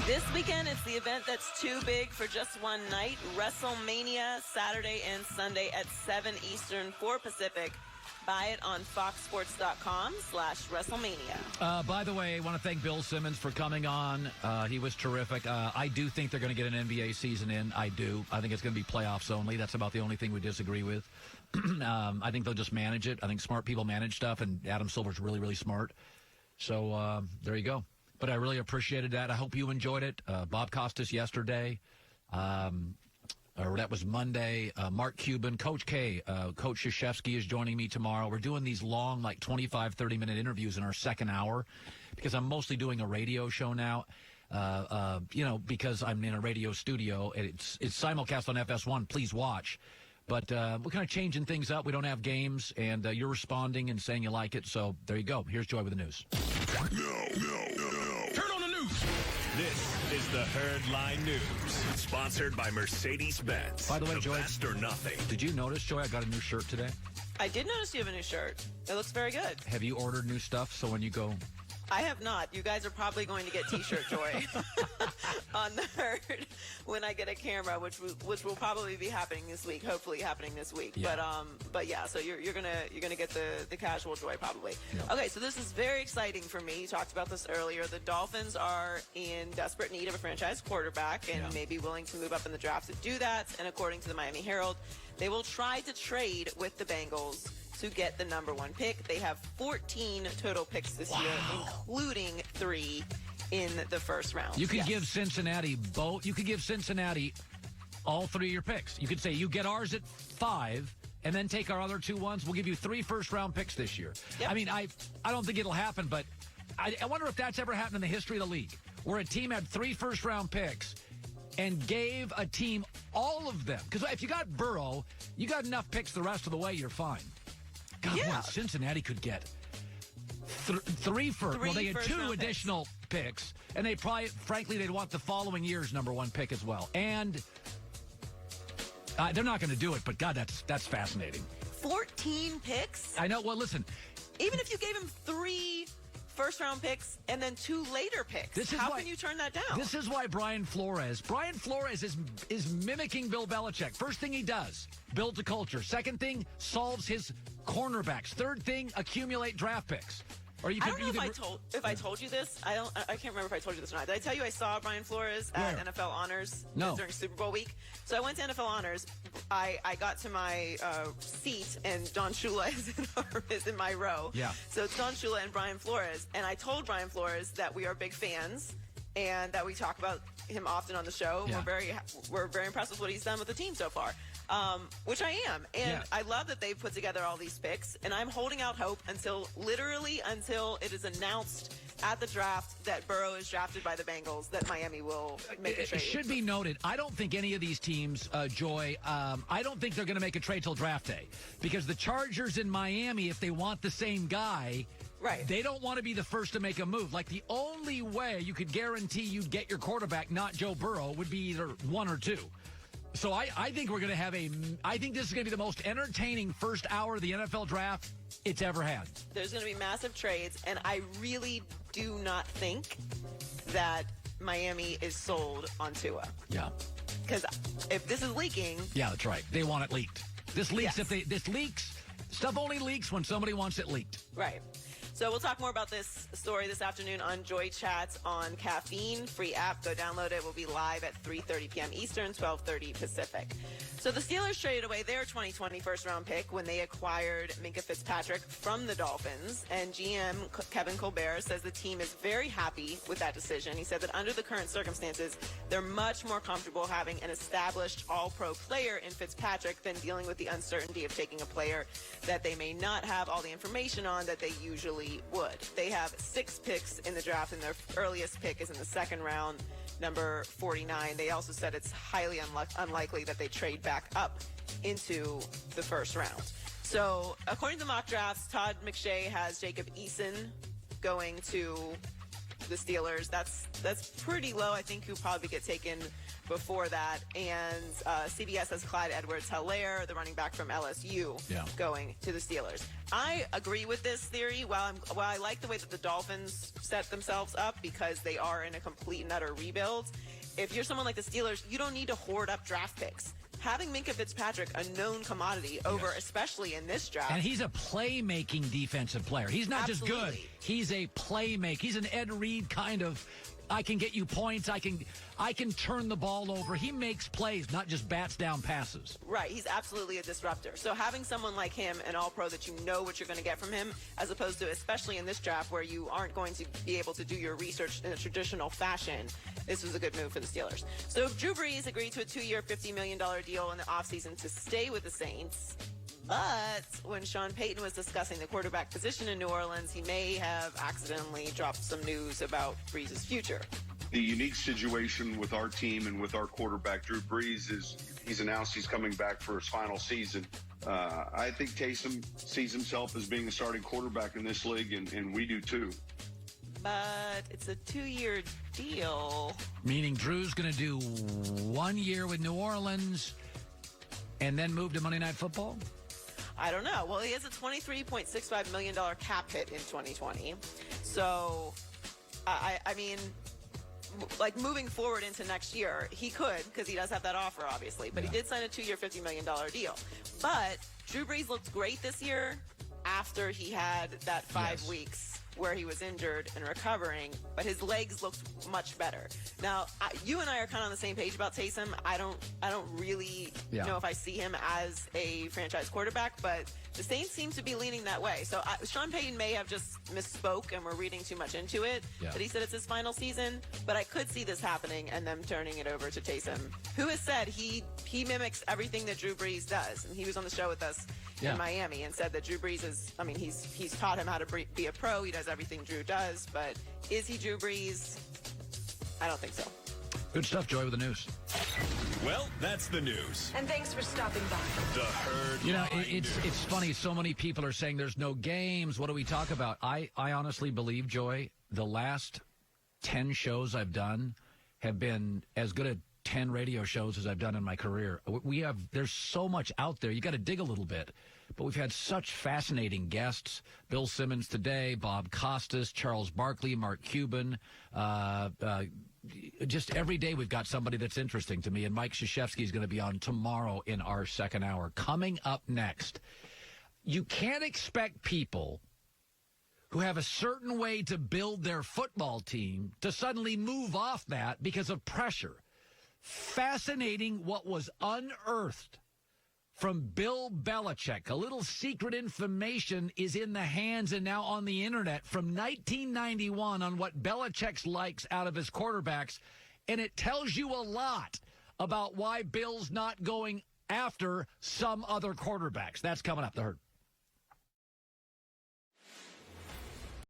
This weekend, it's the event that's too big for just one night. WrestleMania, Saturday and Sunday at 7 Eastern, 4 Pacific. Buy it on foxsports.com/WrestleMania. By the way, I want to thank Bill Simmons for coming on. He was terrific. I do think they're going to get an NBA season in. I do. I think it's going to be playoffs only. That's about the only thing we disagree with. I think they'll just manage it. I think smart people manage stuff, and Adam Silver's really, really smart. So there you go. But I really appreciated that. I hope you enjoyed it. Bob Costas yesterday. Or that was Monday. Mark Cuban, Coach K, Coach Krzyzewski is joining me tomorrow. We're doing these long, like 25, 30-minute interviews in our second hour because I'm mostly doing a radio show now. Because I'm in a radio studio. It's simulcast on FS1. Please watch. But we're kind of changing things up. We don't have games, and you're responding and saying you like it. So there you go. Here's Joy with the news. No. Turn on the news. This is the Herd Line News, sponsored by Mercedes-Benz. By the way, Joy, best or nothing. Did you notice, Joy, I got a new shirt today? I did notice you have a new shirt. It looks very good. Have you ordered new stuff? So when you go... I have not. You guys are probably going to get T-shirt joy on the Herd when I get a camera, which will probably be happening this week. Hopefully happening this week. Yeah. But yeah. So you're gonna get the casual joy probably. Yeah. Okay. So this is very exciting for me. You talked about this earlier. The Dolphins are in desperate need of a franchise quarterback and may be willing to move up in the draft to do that. And according to the Miami Herald, they will try to trade with the Bengals to get the number 1 pick. They have 14 total picks this year, including 3 in the first round. You could give Cincinnati both. You could give Cincinnati all 3 of your picks. You could say, you get ours at 5, and then take our other 2 ones. We'll give you 3 first-round picks this year. Yep. I mean, I don't think it'll happen, but I wonder if that's ever happened in the history of the league, where a team had 3 first-round picks and gave a team all of them. Because if you got Burrow, you got enough picks the rest of the way, you're fine. God, Yeah. boy, Cincinnati could get 3 first. Well, they had 2 additional picks, and they probably, frankly, they'd want the following year's number 1 pick as well. And they're not going to do it, but God, that's fascinating. 14 picks? I know. Well, listen. Even if you gave him 3 first-round picks and then 2 later picks, how can you turn that down? This is why Brian Flores is mimicking Bill Belichick. First thing he does, builds a culture. Second thing, solves his cornerbacks. Third thing, accumulate draft picks. Or you I don't know if I told you this. I can't remember if I told you this or not. Did I tell you I saw Brian Flores at NFL Honors during Super Bowl week? So I went to NFL Honors. I got to my seat, and Don Shula is in my row. Yeah. So it's Don Shula and Brian Flores. And I told Brian Flores that we are big fans and that we talk about him often on the show. Yeah. We're very impressed with what he's done with the team so far. Which I am. And I love that they've put together all these picks. And I'm holding out hope until it is announced at the draft that Burrow is drafted by the Bengals, that Miami will make a trade. It should be noted, I don't think any of these teams, Joy, I don't think they're going to make a trade till draft day. Because the Chargers in Miami, if they want the same guy, right, they don't want to be the first to make a move. Like, the only way you could guarantee you'd get your quarterback, not Joe Burrow, would be either 1 or 2. So I think we're going to have I think this is going to be the most entertaining first hour of the NFL draft it's ever had. There's going to be massive trades, and I really do not think that Miami is sold on Tua. Yeah. Because if this is leaking... Yeah, that's right. They want it leaked. This leaks Yes. Stuff only leaks when somebody wants it leaked. Right. So we'll talk more about this story this afternoon on Joy Chats on Caffeine. Free app. Go download it. We'll be live at 3:30 p.m. Eastern, 12:30 Pacific. So the Steelers traded away their 2020 first-round pick when they acquired Minkah Fitzpatrick from the Dolphins. And GM Kevin Colbert says the team is very happy with that decision. He said that under the current circumstances, they're much more comfortable having an established all-pro player in Fitzpatrick than dealing with the uncertainty of taking a player that they may not have all the information on that they usually would. They have 6 picks in the draft, and their earliest pick is in the second round, number 49. They also said it's highly unlikely that they trade back up into the first round. So according to mock drafts, Todd McShay has Jacob Eason going to the Steelers. That's pretty low. I think he'll probably get taken before that. And CBS has Clyde Edwards-Helaire, the running back from LSU, going to the Steelers. I agree with this theory. While I like the way that the Dolphins set themselves up because they are in a complete and utter rebuild, if you're someone like the Steelers, you don't need to hoard up draft picks. Having Minkah Fitzpatrick, a known commodity, over especially in this draft. And he's a playmaking defensive player. He's not just good. He's a playmaker. He's an Ed Reed kind of, I can get you points. I can turn the ball over. He makes plays, not just bats down passes. Right. He's absolutely a disruptor. So having someone like him, an all-pro, that you know what you're going to get from him, as opposed to, especially in this draft where you aren't going to be able to do your research in a traditional fashion, this was a good move for the Steelers. So Drew Brees agreed to a 2-year, $50 million deal in the offseason to stay with the Saints. But when Sean Payton was discussing the quarterback position in New Orleans, he may have accidentally dropped some news about Brees' future. The unique situation with our team and with our quarterback, Drew Brees, is he's announced he's coming back for his final season. I think Taysom sees himself as being a starting quarterback in this league, and we do too. But it's a 2-year deal. Meaning Drew's going to do 1 year with New Orleans and then move to Monday Night Football? I don't know. Well, he has a $23.65 million cap hit in 2020. So, I mean, like moving forward into next year, he could, because he does have that offer, obviously. But he did sign a 2-year, $50 million deal. But Drew Brees looked great this year after he had that 5 weeks where he was injured and recovering, but his legs looked much better. Now, you and I are kind of on the same page about Taysom. I don't really know if I see him as a franchise quarterback, but the Saints seem to be leaning that way. So Sean Payton may have just misspoke and we're reading too much into it, that he said it's his final season, but I could see this happening and them turning it over to Taysom, who has said he mimics everything that Drew Brees does. And he was on the show with us in Miami and said that Drew Brees is, I mean, he's taught him how to be a pro. He does everything Drew does, but is he Drew Brees? I don't think so. Good stuff, Joy, with the news. Well, that's the news. And thanks for stopping by. The Herd You know, Line it's funny. So many people are saying there's no games. What do we talk about? I honestly believe, Joy, the last 10 shows I've done have been as good at 10 radio shows as I've done in my career. There's so much out there. You got to dig a little bit. But we've had such fascinating guests. Bill Simmons today, Bob Costas, Charles Barkley, Mark Cuban. Just every day we've got somebody that's interesting to me. And Mike Krzyzewski is going to be on tomorrow in our second hour. Coming up next, you can't expect people who have a certain way to build their football team to suddenly move off that because of pressure. Fascinating what was unearthed from Bill Belichick. A little secret information is in the hands and now on the internet from 1991 on what Belichick likes out of his quarterbacks, and it tells you a lot about why Bill's not going after some other quarterbacks. That's coming up, The Herd.